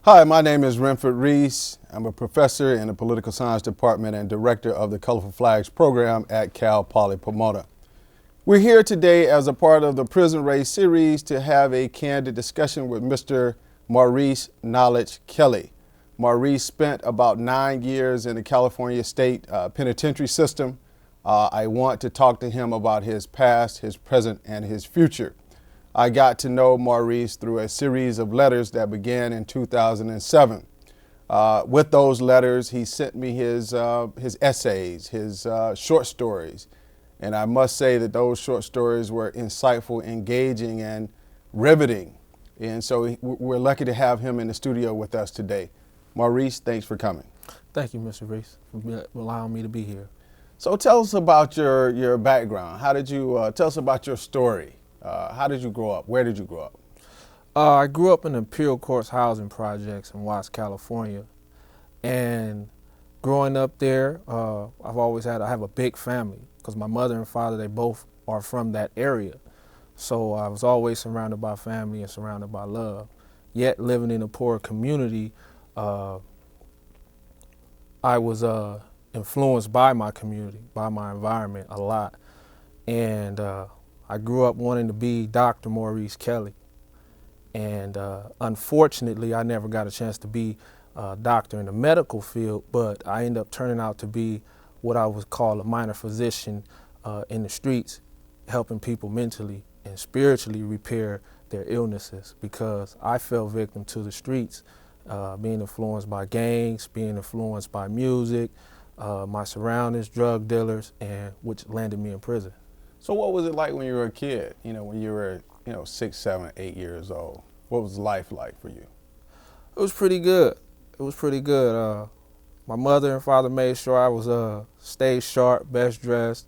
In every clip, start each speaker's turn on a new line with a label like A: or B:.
A: Hi, my name is Renford Reese. I'm a professor in the political science department and director of the Colorful Flags program at Cal Poly Pomona. We're here today as a part of the Prison Race series to have a candid discussion with Mr. Maurice Knowledge Kelly. Maurice spent about 9 years in the California State Penitentiary system. I want to talk to him about his past, his present, and his future. I got to know Maurice through a series of letters that began in 2007. With those letters, he sent me his essays, his short stories. And I must say that those short stories were insightful, engaging, and riveting. And so we're lucky to have him in the studio with us today. Maurice, thanks for coming.
B: Thank you, Mr. Reese, for allowing me to be here.
A: So tell us about your background. How did you, tell us about your story. How did you grow up? Where did you grow up?
B: I grew up in the Imperial Courts housing projects in Watts, California. And growing up there, I have a big family because my mother and father, they both are from that area. So I was always surrounded by family and surrounded by love. Yet living in a poor community, I was influenced by my community, by my environment a lot. And I grew up wanting to be Dr. Maurice Kelly. And unfortunately, I never got a chance to be a doctor in the medical field, but I ended up turning out to be what I would call a minor physician in the streets, helping people mentally and spiritually repair their illnesses, because I fell victim to the streets, being influenced by gangs, being influenced by music, my surroundings, drug dealers, and which landed me in prison.
A: So what was it like when you were a kid, when you were 6, 7, 8 years old? What was life like for you?
B: It was pretty good. It was pretty good. My mother and father made sure I was stayed sharp, best dressed.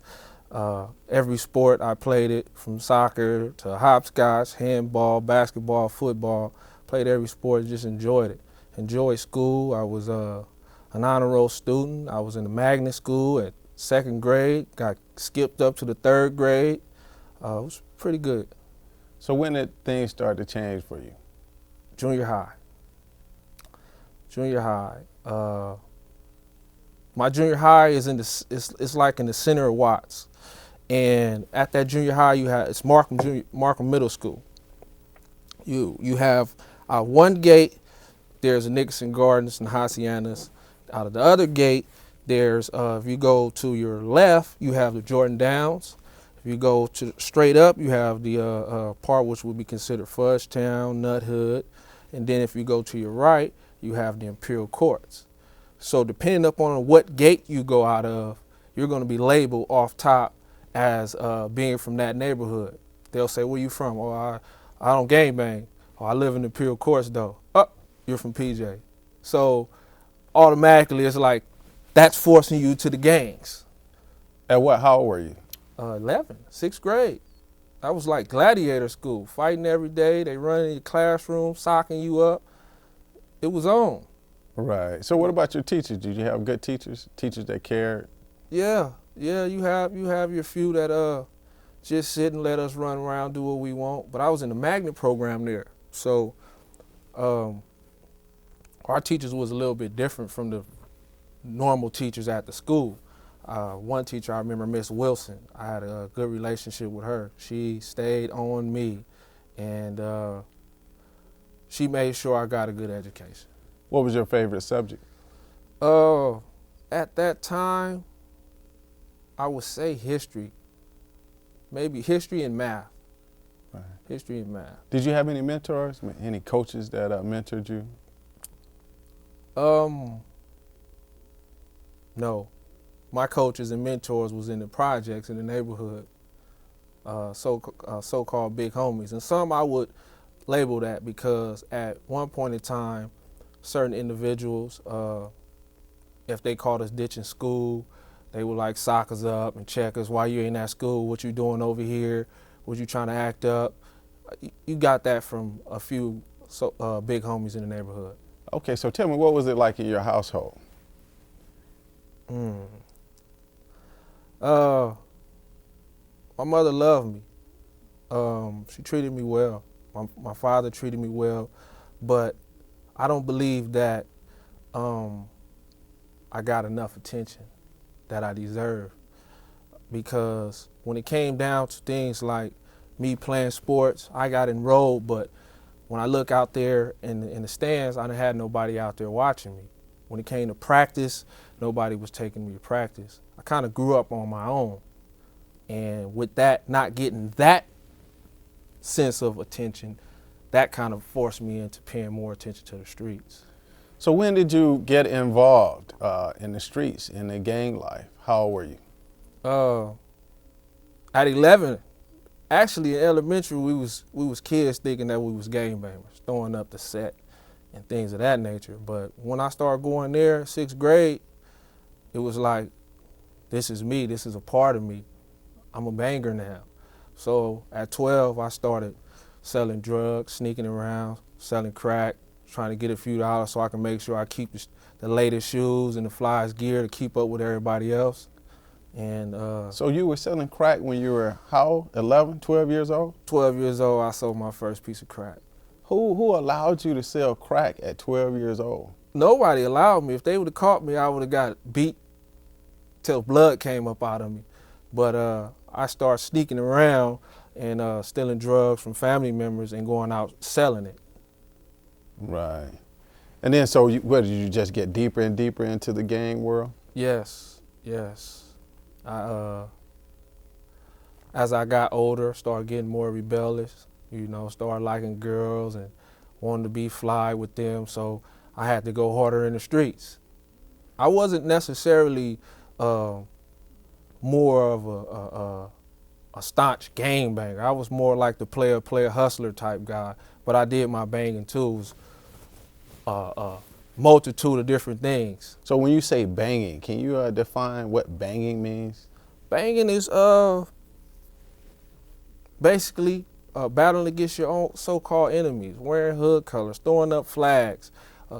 B: Every sport I played it, from soccer to hopscotch, handball, basketball, football. Played every sport, just enjoyed it. Enjoyed school. I was an honor roll student. I was in the magnet school at 2nd grade, got skipped up to the 3rd grade. It was pretty good.
A: So when did things start to change for you?
B: Junior high. Junior high. My junior high is it's like in the center of Watts, and at that junior high it's Markham Middle School. You have one gate. There's a Nickerson Gardens and Haciendas. Out of the other gate, there's if you go to your left, you have the Jordan Downs. If you go straight up, you have the part which would be considered Fudgetown, Nut Hood. And then if you go to your right, you have the Imperial Courts. So depending upon what gate you go out of, you're going to be labeled off top as being from that neighborhood. They'll say, where you from? Oh, I don't gangbang. Oh, I live in the Imperial Courts though. Oh, you're from PJ. So automatically it's like, that's forcing you to the gangs.
A: How old were you?
B: 11, 6th grade. That was like gladiator school, fighting every day. They run in your classroom, socking you up. It was on.
A: Right. So what about your teachers? Did you have good teachers? Teachers that cared?
B: Yeah. You have your few that just sit and let us run around, do what we want. But I was in the magnet program there, so our teachers was a little bit different from the normal teachers at the school. One teacher I remember, Miss Wilson. I had a good relationship with her. She stayed on me, and she made sure I got a good education.
A: What was your favorite subject?
B: At that time, I would say history. Maybe history and math.
A: Right.
B: History and math.
A: Did you have any mentors, any coaches that mentored you?
B: No. My coaches and mentors was in the projects in the neighborhood, so-called big homies. And some I would label that because at one point in time, certain individuals, if they caught us ditching school, they would like sock us up and check us. Why you ain't at school? What you doing over here? What you trying to act up? You got that from a few big homies in the neighborhood.
A: Okay, so tell me, what was it like in your household?
B: My mother loved me. She treated me well. My father treated me well, but I don't believe that I got enough attention that I deserve, because when it came down to things like me playing sports, I got enrolled, but when I look out there in the stands, I didn't have nobody out there watching me. When it came to practice, nobody was taking me to practice. I kind of grew up on my own. And with that, not getting that sense of attention, that kind of forced me into paying more attention to the streets.
A: So when did you get involved in the streets, in the gang life? How old were you?
B: At 11, actually in elementary, we was kids thinking that we was gangbangers, throwing up the set and things of that nature. But when I started going there, 6th grade, it was like, this is me, this is a part of me. I'm a banger now. So at 12, I started selling drugs, sneaking around, selling crack, trying to get a few dollars so I can make sure I keep the latest shoes and the flyest gear to keep up with everybody else. And
A: so you were selling crack when you were how, 11, 12 years old?
B: 12 years old, I sold my first piece of crack.
A: Who allowed you to sell crack at 12 years old?
B: Nobody allowed me. If they would have caught me, I would have got beat till blood came up out of me. But I started sneaking around and stealing drugs from family members and going out selling it.
A: Right. And then so what, did you just get deeper and deeper into the gang world?
B: Yes, yes. As I got older, started getting more rebellious, started liking girls and wanted to be fly with them, so I had to go harder in the streets. I wasn't necessarily more of a staunch gangbanger. I was more like the player hustler type guy, but I did my banging too. It was a multitude of different things.
A: So when you say banging, can you define what banging means?
B: Banging is basically battling against your own so-called enemies, wearing hood colors, throwing up flags,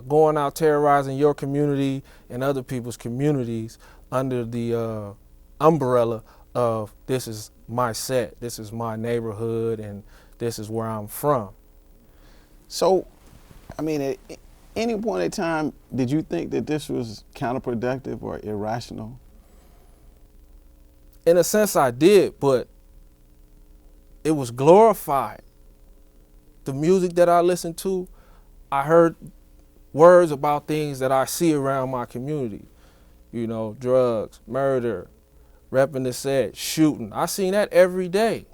B: going out terrorizing your community and other people's communities under the umbrella of this is my set, this is my neighborhood, and this is where I'm from.
A: So, I mean, at any point in time, did you think that this was counterproductive or irrational?
B: In a sense, I did, but it was glorified. The music that I listened to, I heard words about things that I see around my community. Drugs, murder, repping the set, shooting. I seen that every day.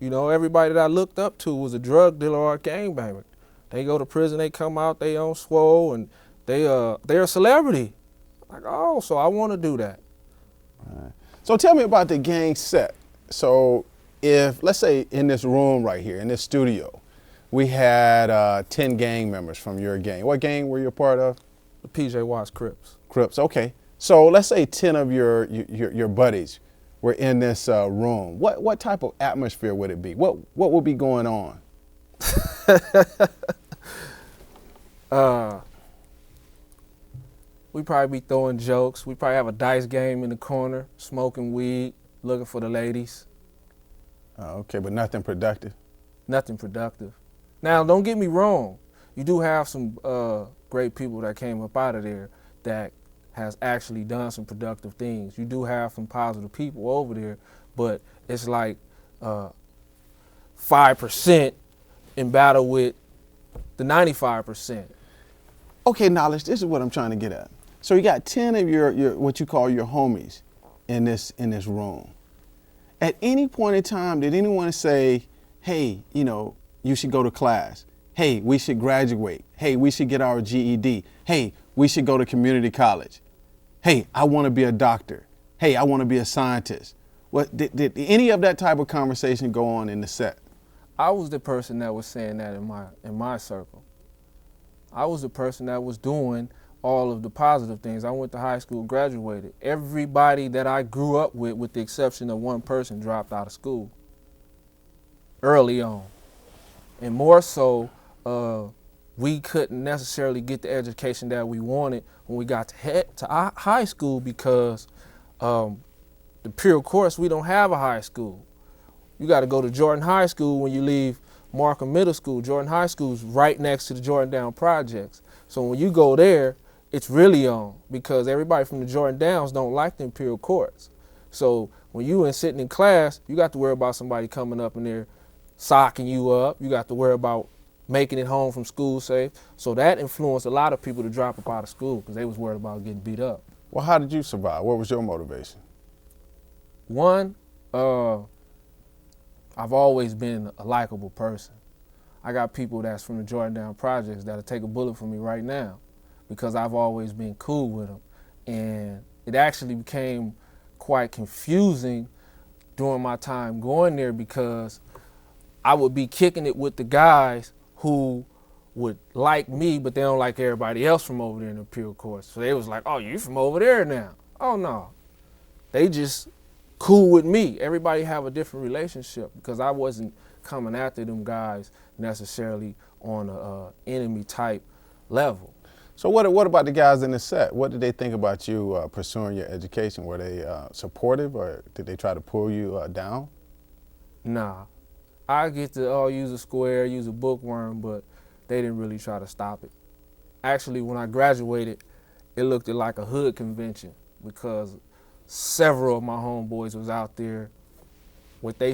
B: Everybody that I looked up to was a drug dealer or a gangbanger. They go to prison, they come out, they on swole, and they're a celebrity. Like, oh, so I want to do that.
A: All right. So tell me about the gang set. So if, let's say in this room right here, in this studio, we had 10 gang members from your gang. What gang were you a part of?
B: The PJ Watts Crips.
A: Crips, okay. So let's say 10 of your buddies were in this room. What type of atmosphere would it be? What would be going on?
B: We probably be throwing jokes. We probably have a dice game in the corner, smoking weed, looking for the ladies.
A: Okay, but nothing productive?
B: Nothing productive. Now, don't get me wrong. You do have some great people that came up out of there that has actually done some productive things. You do have some positive people over there, but it's like 5% in battle with the 95%.
A: Okay, Knowledge, this is what I'm trying to get at. So you got 10 of your what you call your homies in this room. At any point in time, did anyone say, hey, you should go to class. Hey, we should graduate. Hey, we should get our GED. Hey, we should go to community college. Hey, I want to be a doctor. Hey, I want to be a scientist. What did any of that type of conversation go on in the set?
B: I was the person that was saying that in my circle. I was the person that was doing all of the positive things. I went to high school, graduated. Everybody that I grew up with the exception of one person, dropped out of school early on. And more so, we couldn't necessarily get the education that we wanted when we got to high school because the pure course, we don't have a high school. You got to go to Jordan High School when you leave Markham Middle School. Jordan High School is right next to the Jordan Down Projects. So when you go there, it's really on, because everybody from the Jordan Downs don't like the Imperial Courts. So when you in sitting in class, you got to worry about somebody coming up in there socking you up. You got to worry about making it home from school safe. So that influenced a lot of people to drop up out of school because they was worried about getting beat up.
A: Well, how did you survive? What was your motivation?
B: One, I've always been a likable person. I got people that's from the Jordan Down Projects that'll take a bullet for me right now because I've always been cool with them. And it actually became quite confusing during my time going there because I would be kicking it with the guys who would like me, but they don't like everybody else from over there in the Imperial Courts. So they was like, oh, you from over there now? Oh, no. They just cool with me. Everybody have a different relationship because I wasn't coming after them guys necessarily on a enemy type level.
A: So what about the guys in the set? What did they think about you pursuing your education? Were they supportive, or did they try to pull you down?
B: Nah. I get to use a square, use a bookworm, but they didn't really try to stop it. Actually, when I graduated, it looked like a hood convention because several of my homeboys was out there with they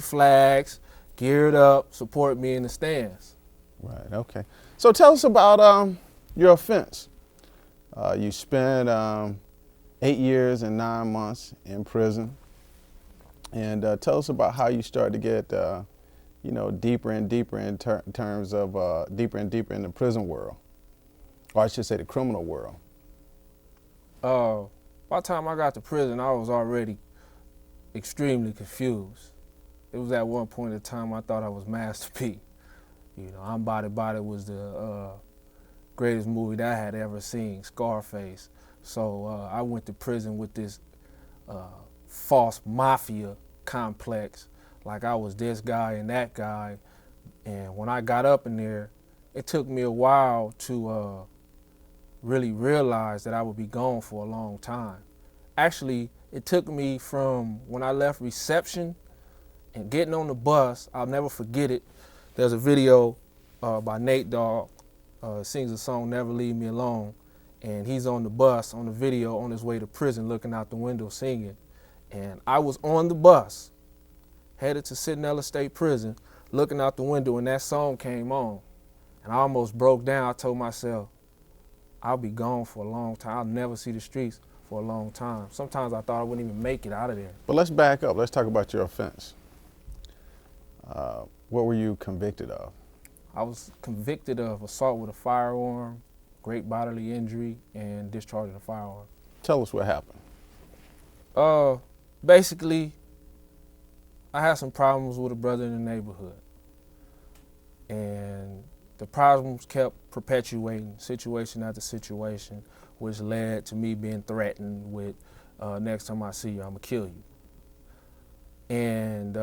B: flags, geared up, support me in the stands.
A: Right, okay. So tell us about your offense. You spent 8 years and 9 months in prison. And tell us about how you started to get, deeper and deeper in terms of deeper and deeper in the prison world, or I should say the criminal world.
B: By the time I got to prison, I was already extremely confused. It was at one point in time I thought I was Master P. I'm Body Body was the greatest movie that I had ever seen, Scarface. So I went to prison with this false mafia complex, like I was this guy and that guy. And when I got up in there, it took me a while to really realize that I would be gone for a long time. Actually, it took me from when I left reception and getting on the bus, I'll never forget it. There's a video by Nate Dogg, sings the song Never Leave Me Alone, and he's on the bus on the video on his way to prison looking out the window singing. And I was on the bus headed to Centinela State Prison looking out the window, and that song came on, and I almost broke down. I told myself, I'll be gone for a long time. I'll never see the streets for a long time. Sometimes I thought I wouldn't even make it out of there.
A: But let's back up. Let's talk about your offense. What were you convicted of?
B: I was convicted of assault with a firearm, great bodily injury, and discharging a firearm.
A: Tell us what happened.
B: Basically, I had some problems with a brother in the neighborhood. And the problems kept perpetuating, situation after situation, which led to me being threatened with, next time I see you, I'm gonna kill you. And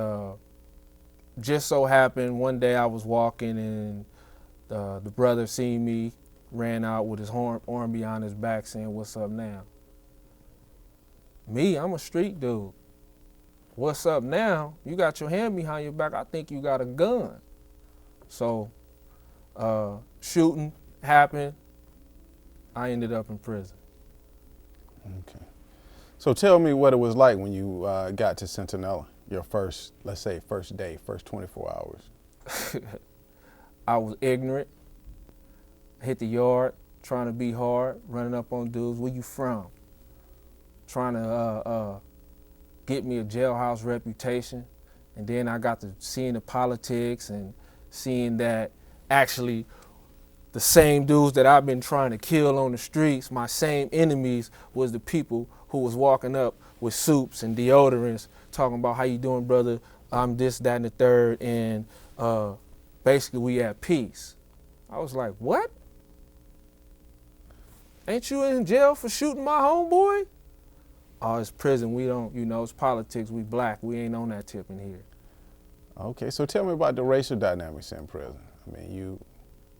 B: just so happened, one day I was walking and the brother seen me, ran out with his arm behind his back saying, "What's up now?" Me, I'm a street dude. What's up now? You got your hand behind your back. I think you got a gun. So shooting happened. I ended up in prison.
A: Okay. So tell me what it was like when you got to Centinela, your first, let's say, first day, first 24 hours.
B: I was ignorant, hit the yard, trying to be hard, running up on dudes. Where you from? Trying to get me a jailhouse reputation. And then I got to seeing the politics and seeing that actually the same dudes that I've been trying to kill on the streets, my same enemies, was the people who was walking up with soups and deodorants, talking about how you doing, brother, I'm this, that, and the third, and basically we at peace. I was like, what? Ain't you in jail for shooting my homeboy? Oh, it's prison, we don't, it's politics, we black, we ain't on that tip in here.
A: Okay, so tell me about the racial dynamics in prison. I mean,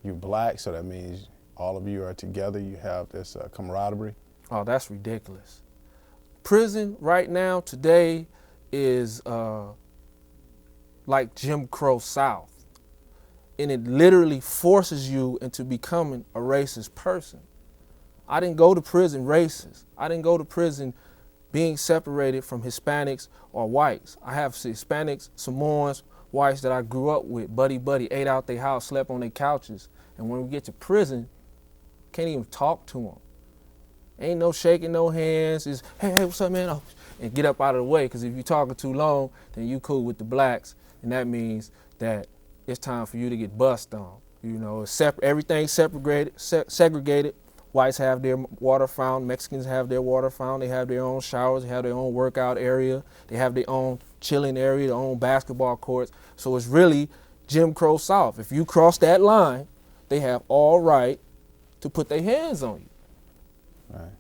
A: you're black, so that means all of you are together, you have this camaraderie.
B: Oh, that's ridiculous. Prison right now, today, is like Jim Crow South. and it literally forces you into becoming a racist person. I didn't go to prison racist. I didn't go to prison being separated from Hispanics or whites. I have Hispanics, Samoans, whites that I grew up with, buddy, ate out their house, slept on their couches. And when we get to prison, can't even talk to them. Ain't no shaking no hands. It's, hey, what's up, man? Oh, and get up out of the way, because if you're talking too long, then you cool with the blacks, and that means that it's time for you to get bust on. You know, it's everything's segregated. Whites have their water fountain, Mexicans have their water fountain, they have their own showers, they have their own workout area, they have their own chilling area, their own basketball courts. So it's really Jim Crow South. If you cross that line, they have all right to put their hands on you.
A: Right.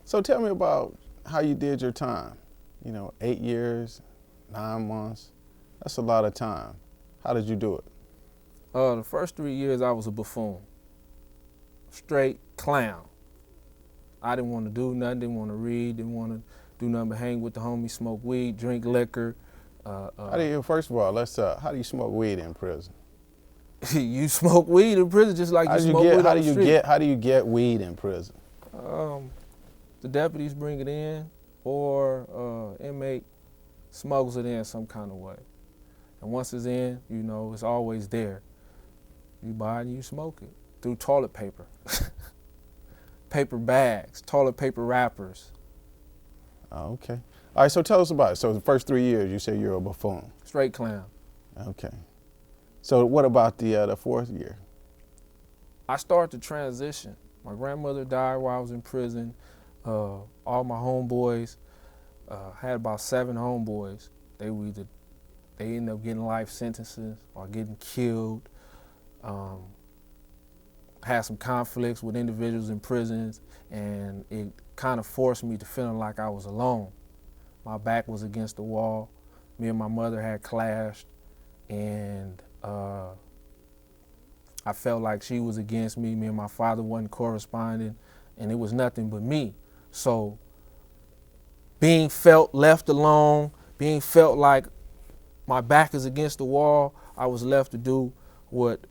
A: So tell me about how you did your time. 8 years, 9 months, that's a lot of time. How did you do it?
B: The first 3 years I was a buffoon. Straight clown. I didn't want to do nothing, didn't want to read, didn't want to do nothing but hang with the homies, smoke weed, drink liquor.
A: First of all, how do you smoke weed in prison?
B: You smoke weed in prison just like you smoke weed on the street.
A: How do you get weed in prison?
B: The deputies bring it in, or inmate smuggles it in some kind of way. And once it's in, it's always there. You buy it and you smoke it through toilet paper, paper bags, toilet paper wrappers.
A: Oh, okay. All right, so tell us about it. So the first 3 years, you say you're a buffoon.
B: Straight clown.
A: Okay. So what about the fourth year?
B: I started to transition. My grandmother died while I was in prison. All my homeboys, had about 7 homeboys. They ended up getting life sentences or getting killed. Had some conflicts with individuals in prisons, and it kind of forced me to feeling like I was alone. My back was against the wall. Me and my mother had clashed, and I felt like she was against me. Me and my father wasn't corresponding, and it was nothing but me. So being felt left alone, being felt like my back is against the wall, I was left to do what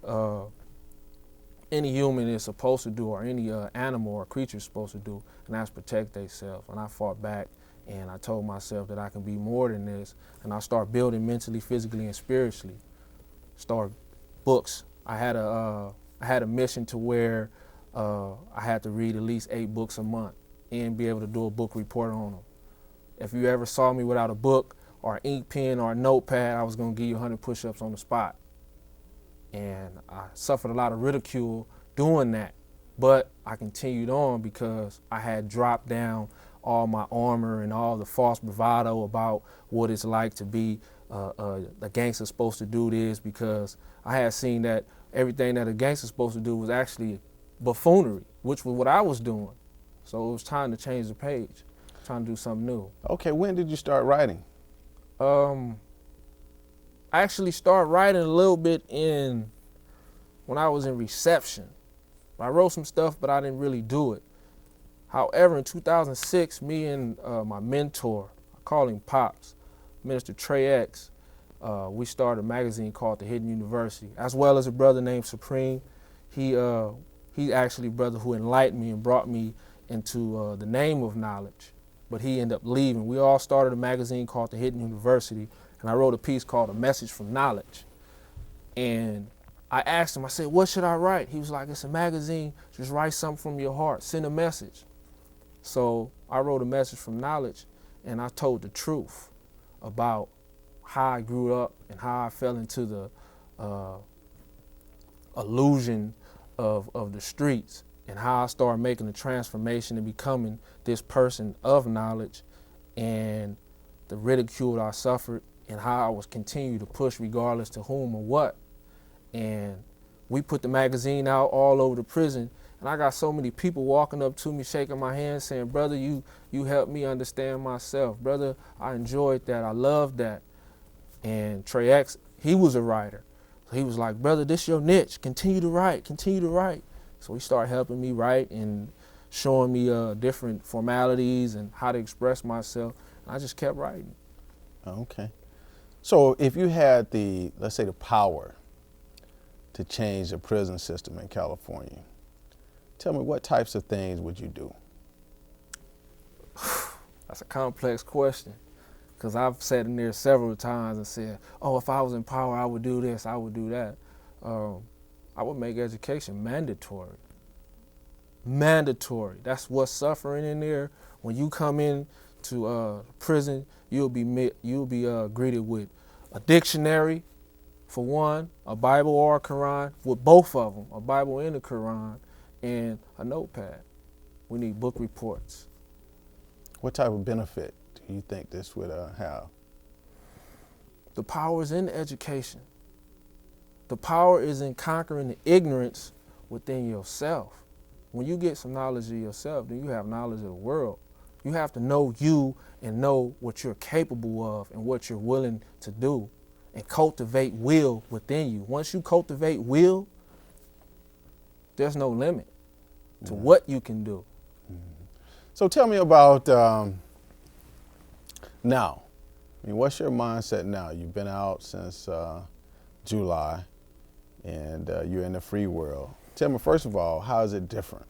B: any human is supposed to do, or any animal or creature is supposed to do, and that's protect themselves. And I fought back, and I told myself that I can be more than this, and I start building mentally, physically, and spiritually. Start books. I had a mission to where I had to read at least 8 books a month and be able to do a book report on them. If you ever saw me without a book or an ink pen or a notepad, I was gonna give you 100 push-ups on the spot. And I suffered a lot of ridicule doing that, but I continued on because I had dropped down all my armor and all the false bravado about what it's like to be a gangster supposed to do this, because I had seen that everything that a gangster's supposed to do was actually buffoonery, which was what I was doing. So it was time to change the page, trying to do something new.
A: Okay, when did you start writing?
B: I actually started writing a little bit when I was in reception. I wrote some stuff, but I didn't really do it. However, in 2006, me and my mentor, I call him Pops, Minister Trey X, we started a magazine called The Hidden University, as well as a brother named Supreme. He actually a brother who enlightened me and brought me into the name of knowledge, but he ended up leaving. We all started a magazine called The Hidden University, and I wrote a piece called A Message from Knowledge. And I asked him, I said, what should I write? He was like, it's a magazine, just write something from your heart, send a message. So I wrote A Message from Knowledge, and I told the truth about how I grew up and how I fell into the illusion of the streets, and how I started making the transformation and becoming this person of knowledge, and the ridicule I suffered, and how I was continued to push regardless to whom or what. And we put the magazine out all over the prison, and I got so many people walking up to me, shaking my hand, saying, brother, you helped me understand myself. Brother, I enjoyed that, I loved that. And Trey X, he was a writer. So he was like, brother, this your niche, continue to write, continue to write. So he started helping me write and showing me different formalities and how to express myself. And I just kept writing.
A: Okay. So if you had let's say the power to change the prison system in California, tell me, what types of things would you do?
B: That's a complex question, because I've sat in there several times and said, oh, if I was in power, I would do this, I would do that. I would make education mandatory. Mandatory. That's what's suffering in there. When you come in to prison, you'll be greeted with a dictionary, for one, a Bible or a Quran, with both of them, a Bible and a Quran, and a notepad. We need book reports.
A: What type of benefit do you think this would have?
B: The power is in education. The power is in conquering the ignorance within yourself. When you get some knowledge of yourself, then you have knowledge of the world. You have to know you and know what you're capable of and what you're willing to do, and cultivate will within you. Once you cultivate will, there's no limit to what you can do.
A: So tell me about now. I mean, what's your mindset now? You've been out since July, and you're in the free world. Tell me, first of all, how is it different?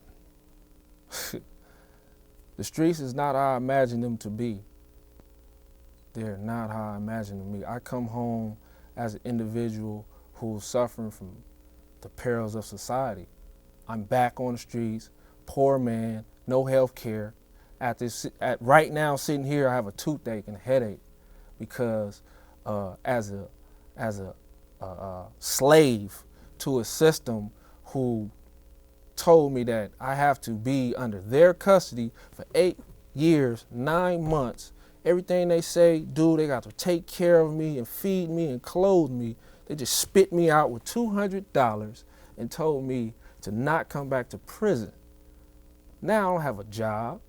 B: The streets is not how I imagine them to be. They're not how I imagine them to be. I come home as an individual who's suffering from the perils of society. I'm back on the streets, poor man, no health care. Right now, sitting here, I have a toothache and a headache because as a slave to a system who told me that I have to be under their custody for 8 years, 9 months. Everything they say, do, they got to take care of me and feed me and clothe me. They just spit me out with $200 and told me to not come back to prison. Now I don't have a job.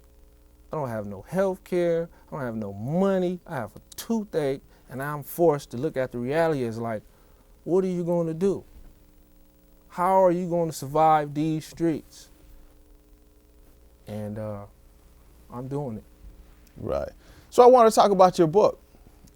B: I don't have no health care. I don't have no money. I have a toothache, and I'm forced to look at the reality as like, what are you going to do? How are you going to survive these streets? And I'm doing it.
A: Right. So I want to talk about your book.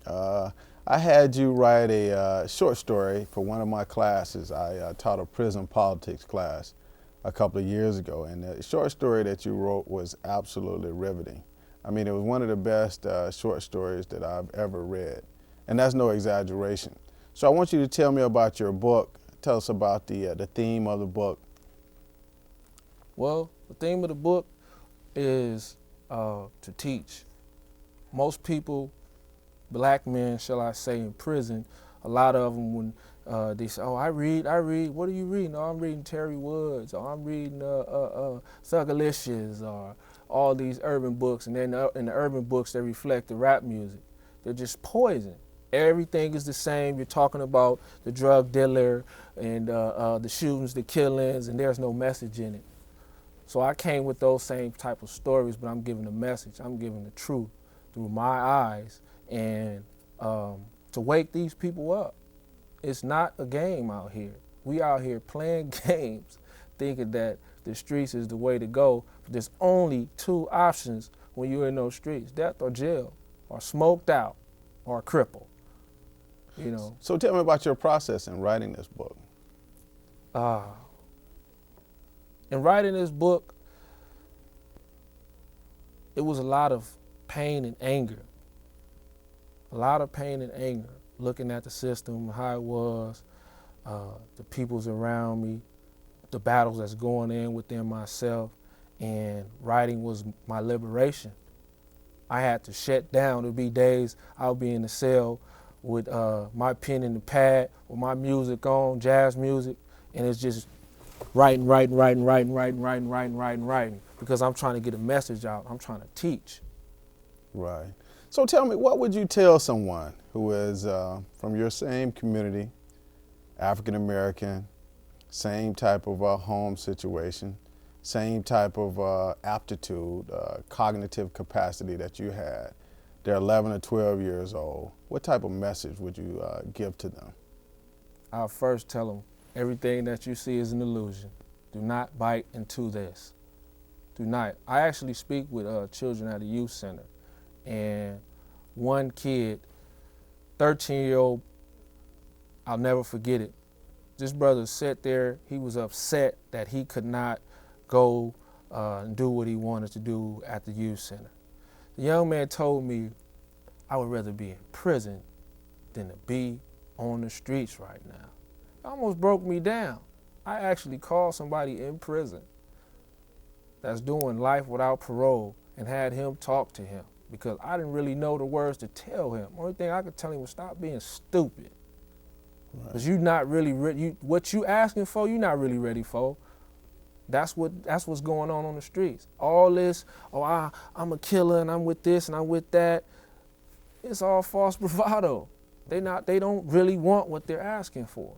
A: I had you write a short story for one of my classes. I taught a prison politics class a couple of years ago, and the short story that you wrote was absolutely riveting. I mean, it was one of the best short stories that I've ever read, and that's no exaggeration. So I want you to tell me about your book. Tell us about the theme of the book.
B: Well, the theme of the book is to teach. Most people, black men, shall I say, in prison, a lot of them, when they say, oh, I read, what are you reading? Oh, I'm reading Terry Woods, or I'm reading Thugalicious, or all these urban books, and then in the urban books, they reflect the rap music. They're just poison. Everything is the same. You're talking about the drug dealer and the shootings, the killings, and there's no message in it. So I came with those same type of stories, but I'm giving a message. I'm giving the truth through my eyes, and to wake these people up. It's not a game out here. We out here playing games, thinking that the streets is the way to go. But there's only 2 options when you're in those streets: death or jail, or smoked out, or crippled. You know.
A: So tell me about your process in writing this book.
B: In writing this book, it was a lot of pain and anger. A lot of pain and anger, looking at the system, how it was, the peoples around me, the battles that's going in within myself, and writing was my liberation. I had to shut down. There'd be days I'll be in the cell with my pen and the pad, with my music on, jazz music, and it's just writing, because I'm trying to get a message out. I'm trying to teach.
A: Right. So tell me, what would you tell someone who is from your same community, African American, same type of home situation, same type of aptitude, cognitive capacity that you had? They're 11 or 12 years old. What type of message would you give to them?
B: I'll first tell them, everything that you see is an illusion. Do not bite into this. Do not. I actually speak with children at a youth center, and one kid, 13-year-old, I'll never forget it, This brother sat there, he was upset that he could not go and do what he wanted to do at the youth center. The young man told me, I would rather be in prison than to be on the streets right now. It almost broke me down. I actually called somebody in prison that's doing life without parole and had him talk to him because I didn't really know the words to tell him. Only thing I could tell him was stop being stupid. Because you're not really ready. What you asking for, you're not really ready for. That's what's going on the streets. All this, I'm a killer and I'm with this and I'm with that. It's all false bravado. They don't really want what they're asking for.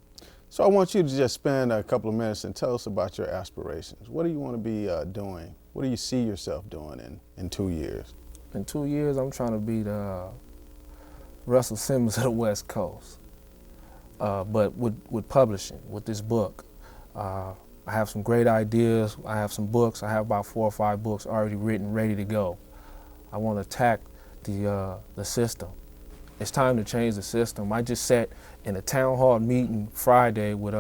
A: So I want you to just spend a couple of minutes and tell us about your aspirations. What do you want to be doing? What do you see yourself doing in 2 years?
B: In 2 years, I'm trying to be the Russell Simmons of the West Coast. But with publishing, with this book. I have some great ideas. I have some books. I have about 4 or 5 books already written, ready to go. I want to attack the system. It's time to change the system. I just sat in a town hall meeting Friday with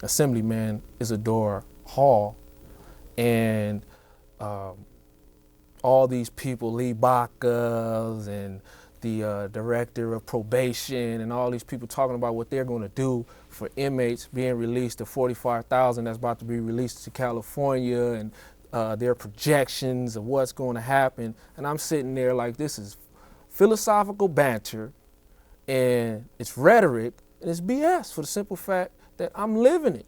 B: Assemblyman Isidore Hall, and all these people, Lee Baccas and the director of probation, and all these people talking about what they're going to do for inmates being released, the 45,000 that's about to be released to California, and their projections of what's going to happen. And I'm sitting there like, this is philosophical banter, and it's rhetoric, and it's BS for the simple fact that I'm living it.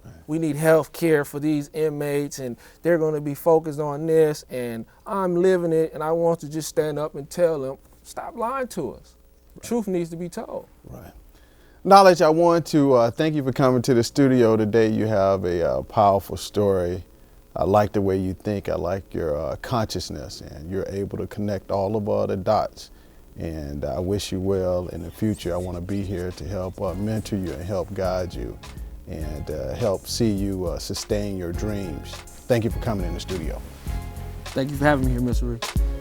B: Right. We need health care for these inmates, and they're going to be focused on this, and I'm living it, and I want to just stand up and tell them, stop lying to us. Right. Truth needs to be told.
A: Right. Knowledge, I want to thank you for coming to the studio today. You have a powerful story. I like the way you think. I like your consciousness, and you're able to connect all of the dots. And I wish you well in the future. I want to be here to help mentor you and help guide you and help see you sustain your dreams. Thank you for coming in the studio.
B: Thank you for having me here, Mr. Reese.